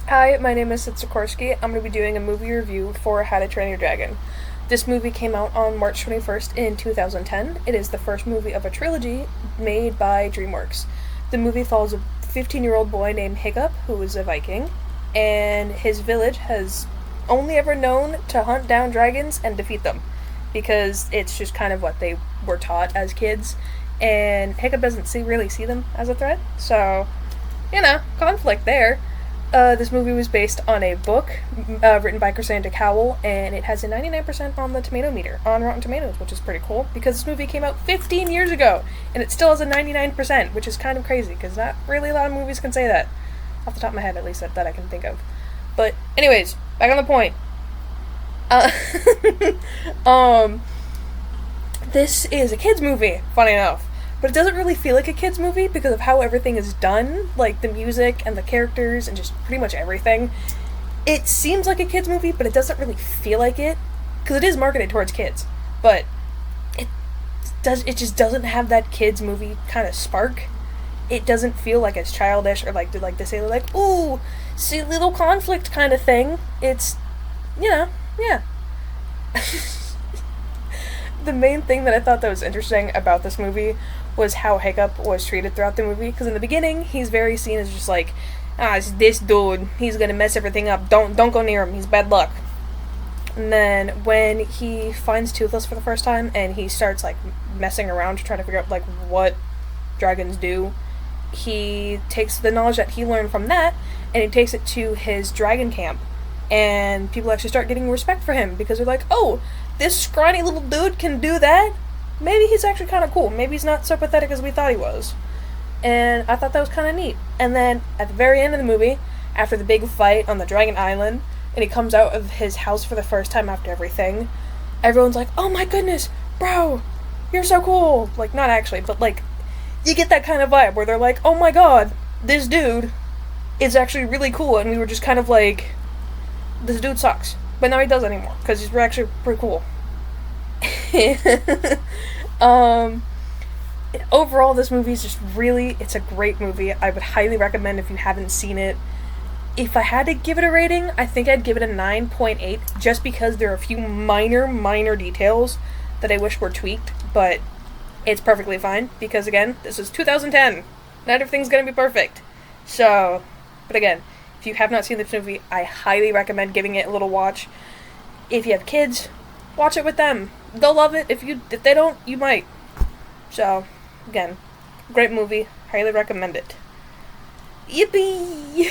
Hi, my name is Sid Sikorsky. I'm going to be doing a movie review for How to Train Your Dragon. This movie came out on March 21st in 2010. It is the first movie of a trilogy made by DreamWorks. The movie follows a 15-year-old boy named Hiccup, who is a Viking, and his village has only ever known to hunt down dragons and defeat them, because it's just kind of what they were taught as kids, and Hiccup doesn't really see them as a threat, so, conflict there. This movie was based on a book written by Cassandra Cowell, and it has a 99% on the tomato meter on Rotten Tomatoes, which is pretty cool because this movie came out 15 years ago, and it still has a 99%, which is kind of crazy because not really a lot of movies can say that. Off the top of my head, at least that I can think of. But, anyways, back on the point. Uh, um, this is a kids' movie, funny enough. But it doesn't really feel like a kids' movie because of how everything is done, like the music and the characters and just pretty much everything. It seems like a kids' movie, but it doesn't really feel like it because it is marketed towards kids. But it it just doesn't have that kids' movie kind of spark. It doesn't feel like it's childish or like to say like, ooh, see little conflict kind of thing. It's yeah. The main thing that I thought that was interesting about this movie was how Hiccup was treated throughout the movie. Because in the beginning, he's very seen as just like, it's this dude. He's gonna mess everything up. Don't go near him. He's bad luck. And then when he finds Toothless for the first time and he starts like messing around to try to figure out like what dragons do, he takes the knowledge that he learned from that and he takes it to his dragon camp. And people actually start getting respect for him because they're like, oh, this scrawny little dude can do that? Maybe he's actually kind of cool. Maybe he's not so pathetic as we thought he was. And I thought that was kind of neat. And then at the very end of the movie, after the big fight on the Dragon Island, and he comes out of his house for the first time after everything, everyone's like, oh my goodness, bro, you're so cool. Like, not actually, but like, you get that kind of vibe where they're like, oh my god, this dude is actually really cool, and we were just kind of like, this dude sucks. But now he does anymore, because he's actually pretty cool. um, Overall, this movie is just really, it's a great movie. I would highly recommend if you haven't seen it. If I had to give it a rating, I think I'd give it a 9.8, just because there are a few minor details that I wish were tweaked, but it's perfectly fine, because again, this is 2010. Not everything's gonna be perfect. So, but again, if you have not seen this movie, I highly recommend giving it a little watch. If you have kids, watch it with them. They'll love it. If they don't, you might. So, again, great movie. Highly recommend it. Yippee!